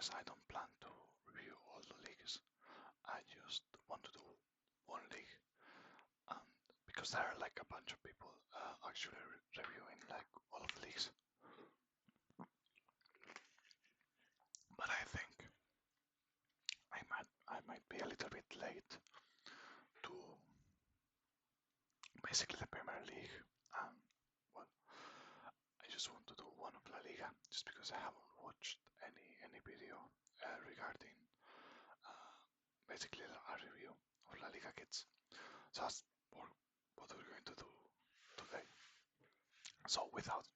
because I don't plan to review all the leagues. I just want to do one league, and because there are like a bunch of people actually reviewing like all of the leagues. But I think I might be a little bit late to basically the Premier League. Well, I just want to do one of LaLiga just because I haven't watched any video regarding basically a review of LaLiga kits. So that's what we're going to do today. So without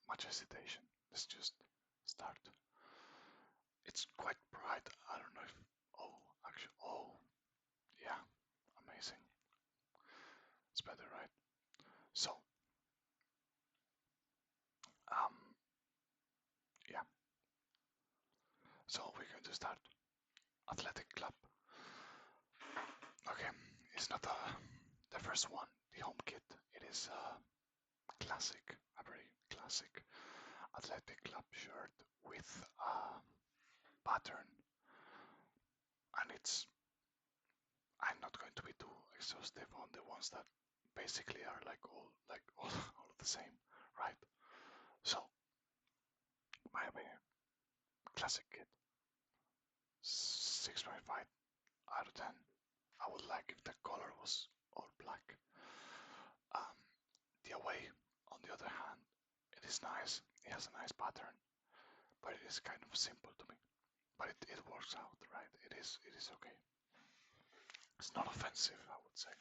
much hesitation, let's just start. It's quite bright. I don't know if. Oh, actually, oh, yeah, amazing. It's better, right? So, um, yeah. So we're going to start. Athletic Club. Okay, it's not the first one, the home kit. It is a classic, a very classic Athletic Club shirt with a pattern, and I'm not going to be too exhaustive on the ones that basically are all the same, right? So, my opinion, classic kit, 6.5 out of 10. I would like if the color was all black. Um, the away, on the other hand, it is nice. It has a nice pattern, but it is kind of simple to me. But it works out, right? It is okay. It's not offensive, I would say.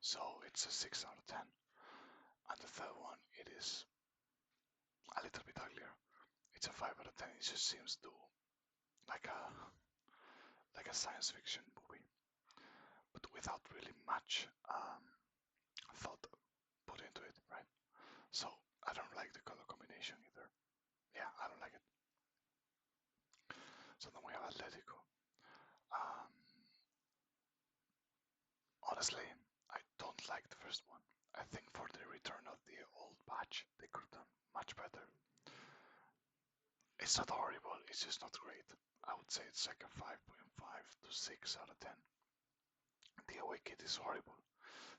So it's a 6 out of 10. And the third one, it is a little bit uglier. It's a 5 out of 10. It just seems to like a science fiction movie, but without really much thought put into it, right? So I don't like the color combination either. Yeah, I don't like it. So then we have Atletico. Um, Honestly, I don't like the first one. I think for the return of the old patch, they could have done much better. It's not horrible, it's just not great. I would say it's like a 5.5 to 6 out of 10. The away kit is horrible.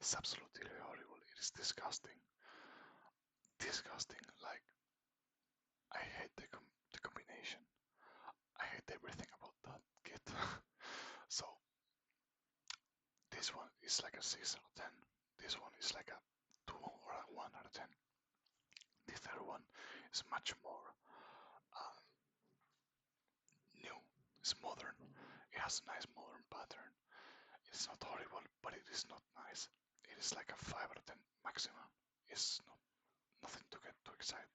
It's absolutely horrible. It is disgusting. Disgusting. Like, I hate the combination. I hate everything about that kit. So, this one is like a 6 out of 10. This one is like a 2 or a 1 out of 10. The third one is much more new. It's modern. It has a nice modern pattern. It is not horrible, but it is not nice. It is like a 5 out of 10 maximum. It's not nothing to get too excited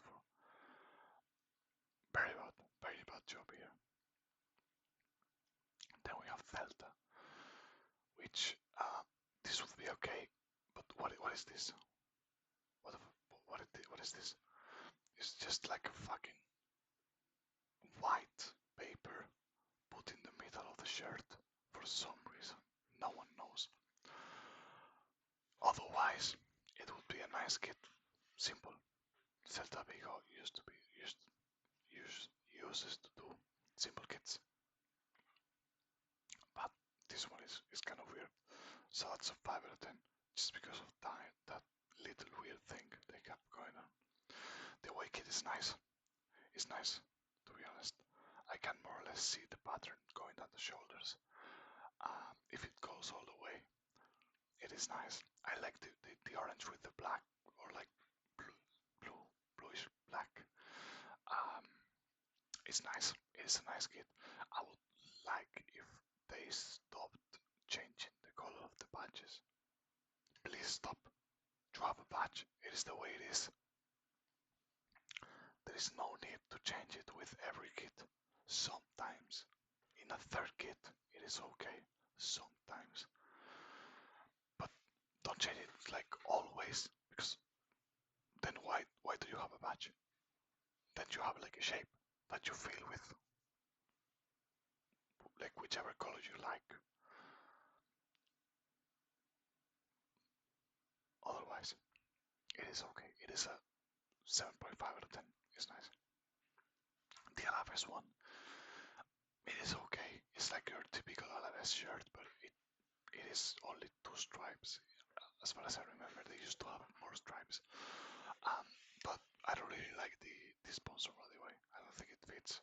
for. Very bad job here. Then we have Delta, which this would be okay, but what is this? What is this? It's just like a fucking white paper put in the middle of the shirt for some reason. No one knows. Otherwise, it would be a nice kit. Simple. Celta Vigo uses to do simple kits. But this one is kind of weird. So it's a 5 out of 10. Just because of that little weird thing they kept going on. The way kit is nice. It's nice, to be honest. I can more or less see the pattern going down the shoulders. If it goes all the way, it is nice. I like the orange with the black, or like bluish black. Um, it's nice. It is a nice kit. I would like if they stopped changing the color of the patches. Please stop. You have a patch. It is the way it is. There is no need to change it with every kit. Sometimes, in a third kit, it is okay. Sometimes. But don't change it like always, because then why do you have a patch? Then you have like a shape that you fill with like whichever color you like. Otherwise, it is okay. It is a 7.5 out of 10. It's nice. The Alaves one It is okay. It's like your typical Alaves shirt, but it is only 2 stripes. As far as I remember, they used to have more stripes. Um, but I don't really like the sponsor anyway. I don't think it fits.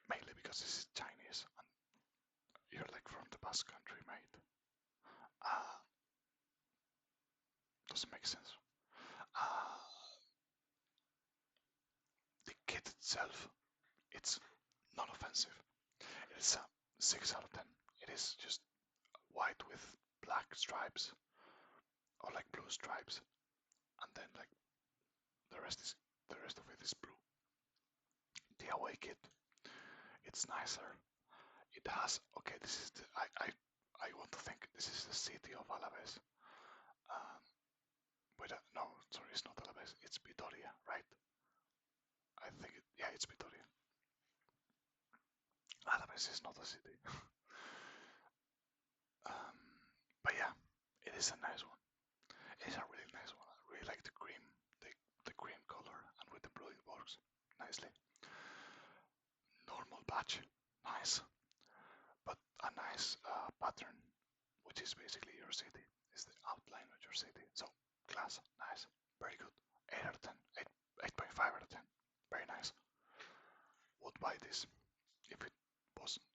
Mainly because this is Chinese and you're like from the Basque country, mate. Uh, doesn't make sense. Uh, the kit itself, it's not offensive. It is a 6 out of 10. It is just white with black stripes or like blue stripes, and then like the rest is the rest of it is blue. The away kit, it's nicer. It has okay. This is the I want to think this is the city of Alaves. Um, but no, sorry, it's not Alaves. It's Vitoria, right? I think yeah, it's Vitoria. Alaves is not a city. um, but yeah, it is a nice one. It is a really nice one. I really like the cream color, and with the blue it works nicely. Normal patch, nice, but a nice pattern, which is basically your city, is the outline of your city. So class, nice, very good. 8 out of 10, 8.5 out of 10, very nice. Would buy this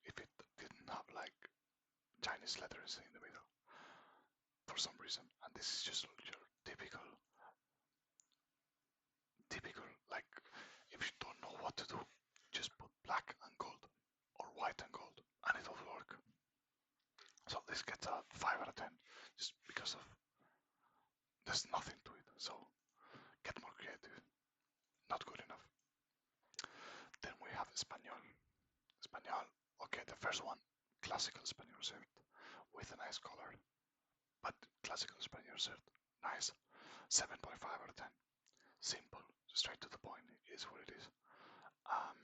if it didn't have like Chinese letters in the middle for some reason. And this is just your typical like if you don't know what to do, just put black and gold or white and gold, and it'll work. So this gets a 5 out of 10 just because of there's nothing to it. So get more creative. Not good enough. Then we have Espanol. Espanol. Okay, the first one, classical Espanol shirt with a nice color, but classical Espanol shirt, nice. 7.5 out of 10. Simple, straight to the point. It is what it is. Um,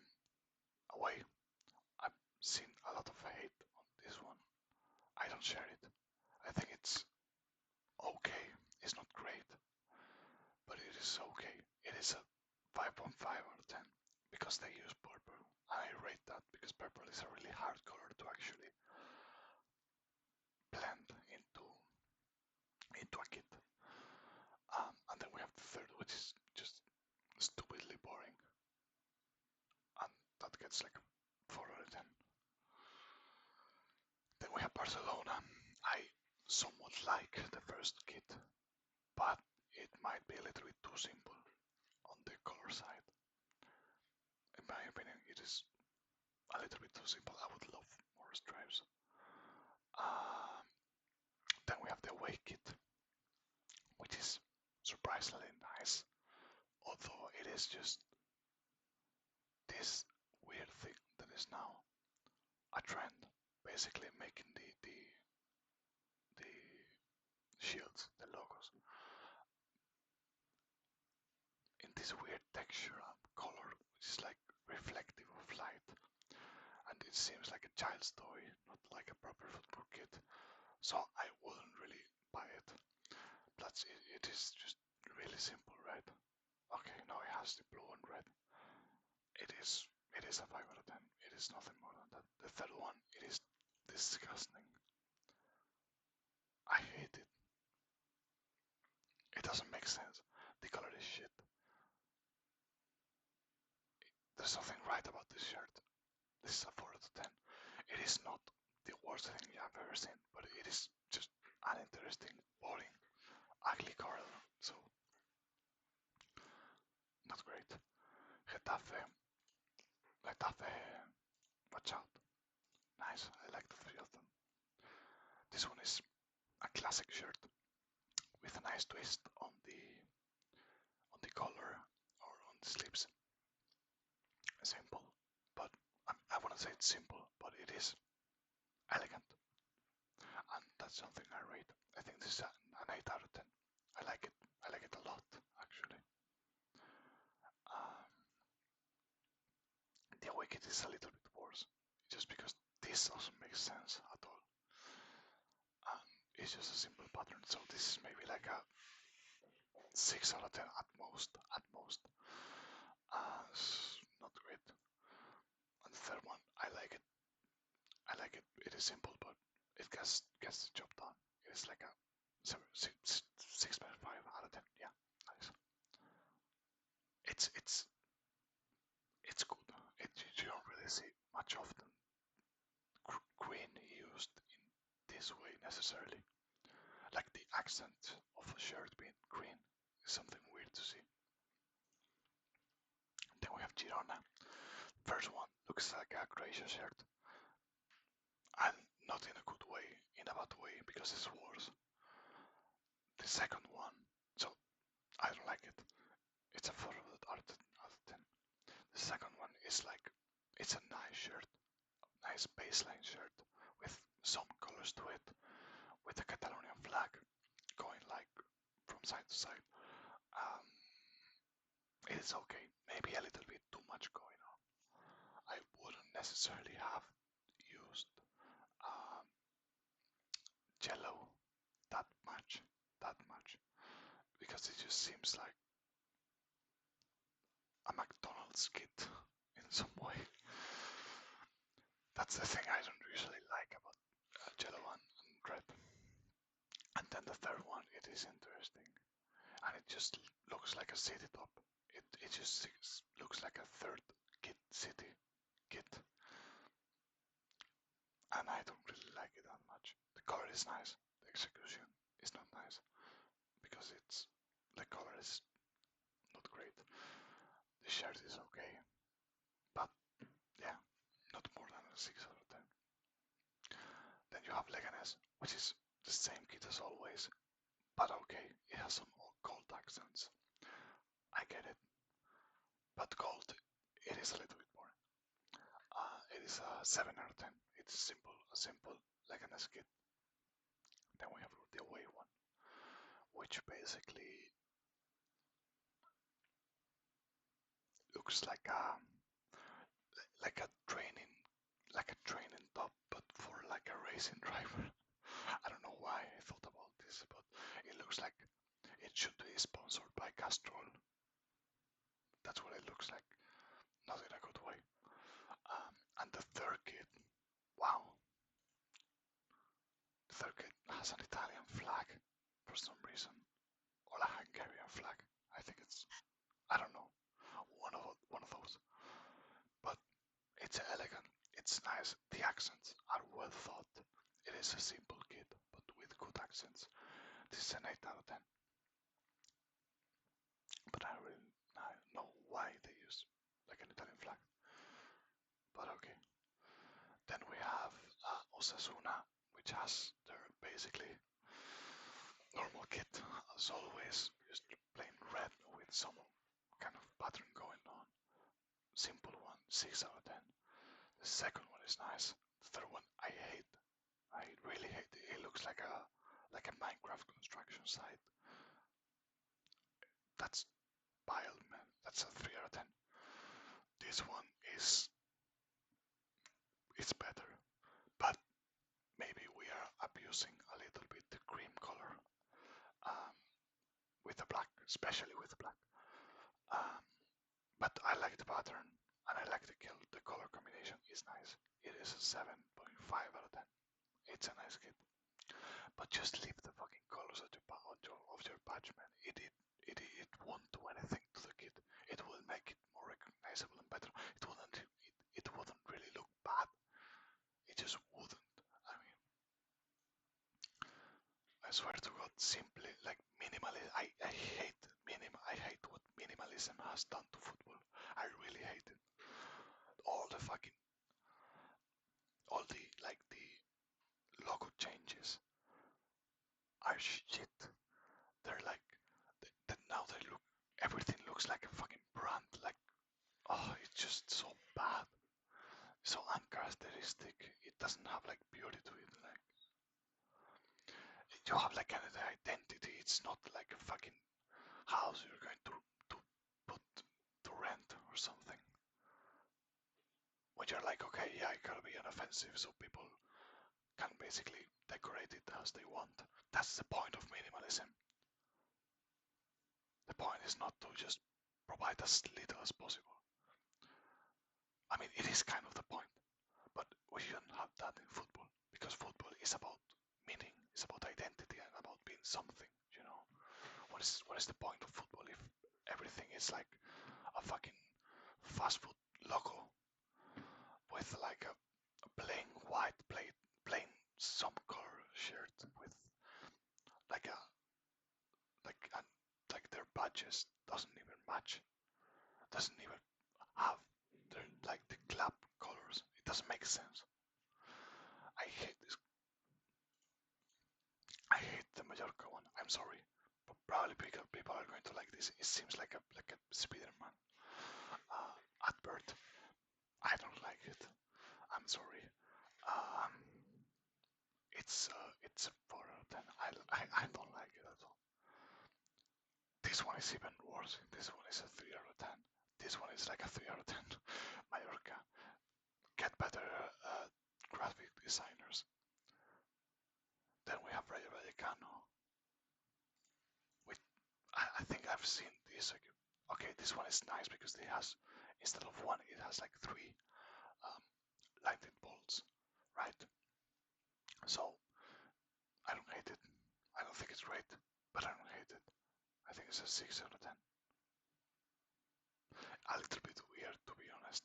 away. I've seen a lot of hate on this one. I don't share it. I think it's okay. It's not great, but it is okay. It is a 5.5 out of 10 because they use purple. I rate that because purple is a really hard color to actually blend into a kit. And then we have the third, which is just stupidly boring, and that gets like 4 out of 10. Then we have Barcelona. I somewhat like the first kit, but it might be a little bit too simple on the color side. In my opinion, it is a little bit too simple. I would love more stripes. Um, then we have the away kit, which is surprisingly nice, although it is just this weird thing that is now a trend, basically making the shields, the logos, in this weird texture and color, which is like reflective of light, and it seems like a child's toy, not like a proper football kit. So I wouldn't really buy it. Plus, it is just really simple, right? Okay, now it has the blue and red. It is a 5 out of 10. It is nothing more than that. The third one, it is disgusting. I hate it. It doesn't make sense. The color is shit. There's nothing right about this shirt. This is a 4 out of 10. It is not the worst thing I've ever seen, but it is just uninteresting, boring, ugly color. So, not great. Getafe. Getafe. Watch out. Nice. I like the three of them. This one is a classic shirt with a nice twist on the collar or on the sleeves. Simple, but I wouldn't say it's simple, but it is elegant, and that's something I rate. I think this is an 8 out of 10. I like it. I like it a lot, actually. Um, the Wicked is a little bit worse, just because this doesn't make sense at all. It's just a simple pattern, so this is maybe like a 6 out of 10 at most. At most. It's not great. And the third one, I like it. I like it. It is simple, but it gets the job done. It is like a 6.5 out of 10. Yeah, nice. It's good. You don't really see much of the green used in this way necessarily. Like the accent of a shirt being green is something weird to see. Then we have Girona. First one looks like a Croatia shirt, and not in a good way, in a bad way, because it's worse. The second one, so I don't like it. It's a 4 out of 10. The second one is like, it's a nice shirt, nice baseline shirt with some colors to it, with the Catalonian flag going like from side to side. Um, it is okay, maybe a little bit too much going on. I wouldn't necessarily have used um, yellow that much, because it just seems like a McDonald's kit in some way. That's the thing I don't usually like about yellow and red. And then the third one, it is interesting, and it just looks like a city top. It just looks like a third city kit, and I don't really like it that much. The color is nice, the execution is not nice because the color is not great. The shirt is okay, but yeah, not more than a 6 out of 10. Then you have Leganes, which is the same kit as always, but okay, it has some gold accents. I get it, but gold, it is a little bit boring. It is a 7 out of 10. It's a simple Leganes kit. Then we have the away one, which basically looks like a training top, but for like a racing driver. I don't know why I thought about this, but it looks like it should be sponsored by Castrol. That's what it looks like, not in a good way. And the third kit, wow, the third kit has an Italian flag for some reason, or a Hungarian flag. I think I don't know, one of those. But it's elegant, it's nice. The accents are well thought. It is a simple kit, but with good accents. This is an 8 out of 10. But I don't really know why they use like an Italian flag. But okay. Then we have Osasuna, which has their basically normal kit, as always, just plain red with some kind of pattern going on. Simple one, 6 out of 10. The second one is nice. The third one I hate. I really hate it. It looks like a Minecraft construction site. That's vile, man. That's a 3 out of 10. This one is it's better, but maybe we are abusing a little bit the cream color um, with the black, especially with the black. Um, but I like the pattern and I like the color combination is nice. It is a 7.5 out of 10. It's a nice kit, but just leave the fucking colors of your patch, man. It won't do anything to the kit. It will make it more recognizable and better. It wouldn't really look bad. It just wouldn't. I mean, I swear to God, simply like minimalism. I hate I hate what minimalism has done to football. I really hate it. All the fucking, all the like the logo changes are shit. They're like, now they look, everything looks like a fucking brand. Like, oh, it's just so bad, so uncharacteristic. It doesn't have like beauty to it. Like, you have like an identity. It's not like a fucking house you're going to put to rent or something. When you're like, okay, yeah, it gotta be unoffensive so people can basically decorate it as they want. That's the point of minimalism. The point is not to just provide as little as possible. I mean, it is kind of the point, but we shouldn't have that in football because football is about meaning, it's about identity, and about being something. You know, what is the point of football if everything is like a fucking fast food logo with like a plain white plate, plain some color shirt with like a like a, like their badges doesn't even match, doesn't even have their like the club colors. It doesn't make sense. I hate this. I hate the Mallorca one. I'm sorry, but probably because people are going to like this. It seems like a Spider-Man advert. I don't like it. I'm sorry. Um, it's a 4 out of 10. I don't like it at all. This one is even worse. This one is a 3 out of 10. This one is like a 3 out of 10. Mallorca. Get better graphic designers. Then we have Rayo Vallecano. With I think I've seen this. Okay, this one is nice because it has, instead of one, it has like three um, lightning bolts, right? So I don't hate it. I don't think it's great, but I don't hate it. I think it's a 6 out of 10. A little bit weird, to be honest.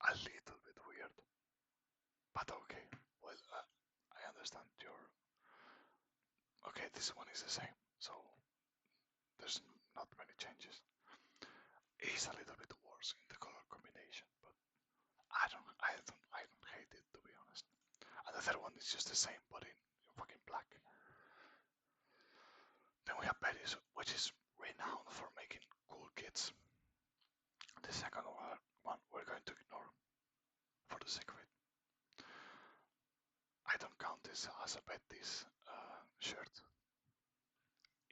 A little bit weird, but okay. Well, I understand your. Okay, this one is the same, so there's not many changes. It is a little bit worse in the color combination, but I don't hate it, to be honest. And the third one is just the same, but in fucking black. Then we have Betis, which is renowned for making cool kits. The second one we're going to ignore for the sake of it. I don't count this as a Betis shirt.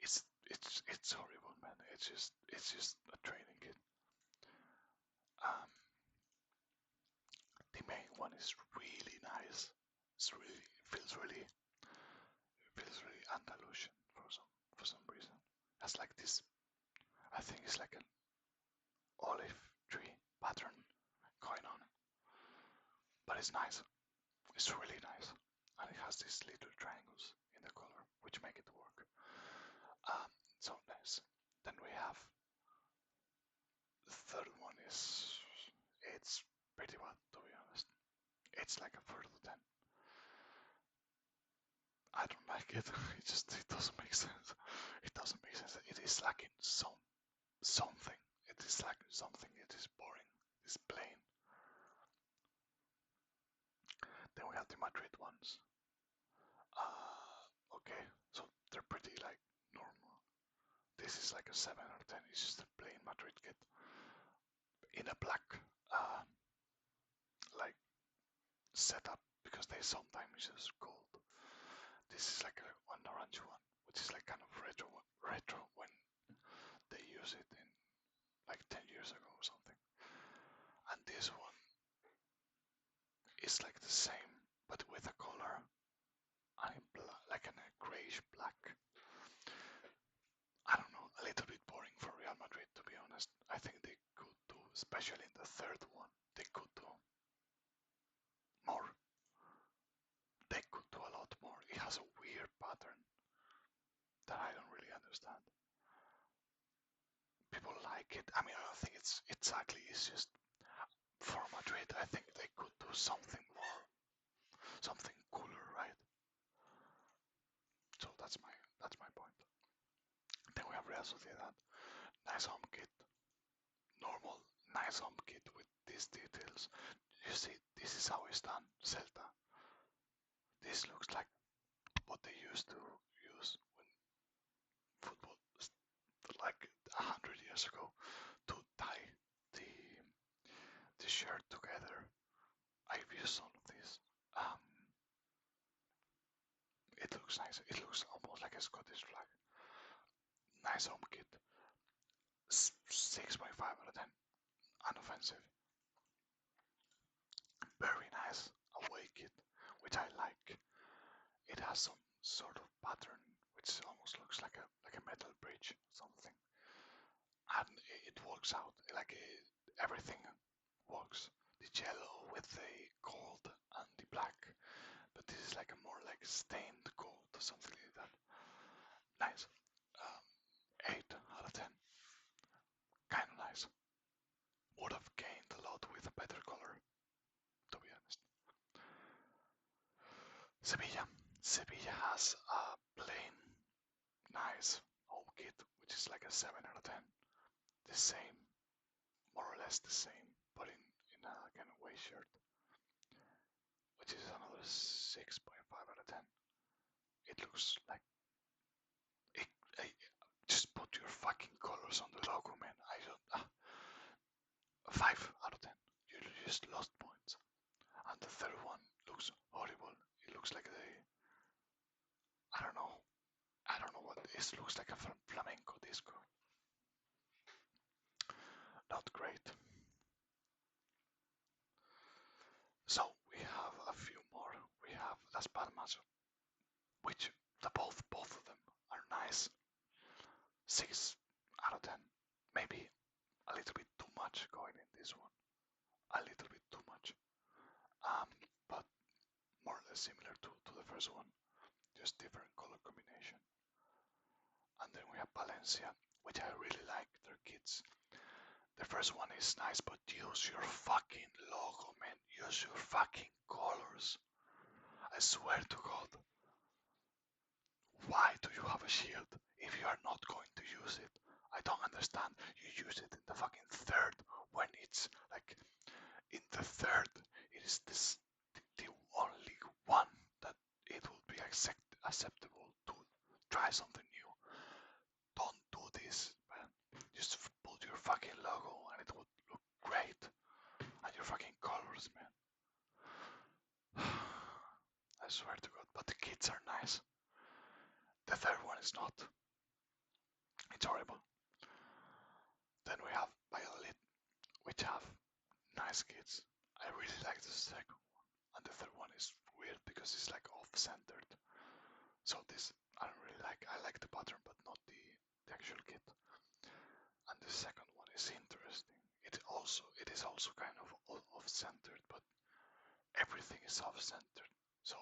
It's horrible, man. It's just a training kit. Um, the main one is really nice. It feels really Andalusian for some reason. Has like this. I think it's like an olive tree pattern going on, but it's nice. It's really nice, and it has these little triangles in the color, which make it work. Um, so nice. Then we have the third one is it's pretty bad, to be honest. It's like a 4 out of 10. I don't like it. It doesn't make sense. It doesn't make sense. It is lacking something. It is lacking something. It is boring. It's plain. Then we have the Madrid ones. Okay, so they're pretty like normal. This is like a 7 out of 10. It's just a plain Madrid kit in a black uh, like setup because they sometimes use gold. This is like an orange one, which is like kind of retro when they use it in like 10 years ago or something. And this one is like the same but with a color and in like a grayish black. I don't know, a little bit boring for Real Madrid, to be honest. I think they could do, especially in the third one, they could do more. They could do a lot more. It has a weird pattern that I don't really understand. People like it. I mean, I don't think it's ugly. It's just for Madrid. I think they could do something more, something cooler, right? So that's my point. Then we have Real Sociedad. Nice home kit, normal, nice home kit with these details. You see, this is how it's done. Celta. This looks like what they used to use when football, like 100 years ago, to tie the the shirt together. I've used some of these. Um, it looks nice. It looks almost like a Scottish flag. Nice home kit. 6.5 out of 10. Unoffensive. Very nice away kit, which I like. It has some sort of pattern which almost looks like a metal bridge, something, and it works out. Like everything works. yellow with the gold and the black, but this is like a more like stained gold or something like that. Nice. 8 out of 10. Kind of nice. Would have gained a lot with a better color, to be honest. Sevilla. Sevilla has a plain, nice home kit, which is like a 7 out of 10. The same, more or less the same, but in a kind of away shirt, which is another 6.5 out of 10. It looks like it, just put your fucking colors on the logo, man. I don't. 5 out of 10. You just lost points. And the third one looks horrible. It looks like I don't know. I don't know what this looks like, a flamenco disco. Not great. So we have a few more. We have Las Palmas, which both of them are nice. 6 out of 10. Maybe a little bit too much going in this one. A little bit too much. But more or less similar to the first one. Just different color combination. And then we have Valencia, which I really like their kits. The first one is nice, but use your fucking logo, man. Use your fucking colors. I swear to God. Why do you have a shield if you are not going to use it? I don't understand. You use it in the fucking third when it's like in the third. It is the only one that it will be acceptable to try something new. Don't do this, man. Just put your fucking logo and it would look great. And your fucking colors, man. I swear to God, but the kits are nice. The third one is not. It's horrible. Then we have Violet, which have nice kits. I really like the second one. And the third one is weird because it's like off-centered. So this I don't really like. I like the pattern but not the actual kit. And the second one is interesting. It is also kind of off-centered, but everything is off-centered. So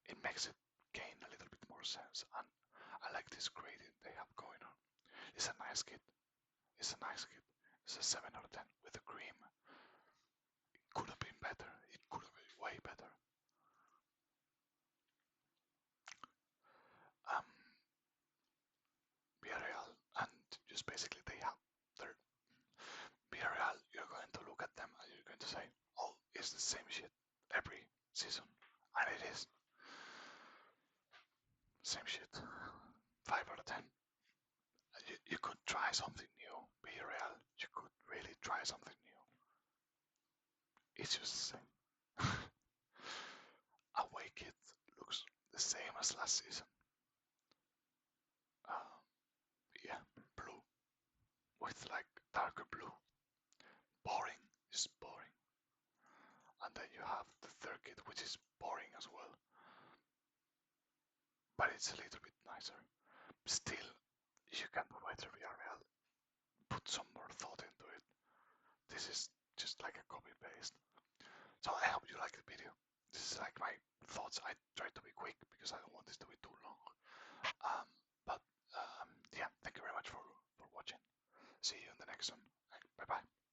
it makes it gain a little bit more sense. And I like this gradient they have going on. It's a nice kit. It's a nice kit. It's a 7 out of 10 with a cream. It could have been better. It could have been way better. Um, Villarreal, and just basically they have their Villarreal. You're going to look at them and you're going to say, "Oh, it's the same shit every season," and it is same shit. 5 out of 10. You could try something new, Villarreal. You could really try something new. It's just the same. Away kit looks the same as last season. Uh, yeah, blue with like darker blue. Boring, just boring. And then you have the third kit, which is boring as well, but it's a little bit nicer. Still, you can do better VRL. Put some more thought into it. This is just like a copy paste. So I hope you like the video. This is like my thoughts. I tried to be quick because I don't want this to be too long. But yeah, thank you very much for watching. See you in the next one. Bye bye.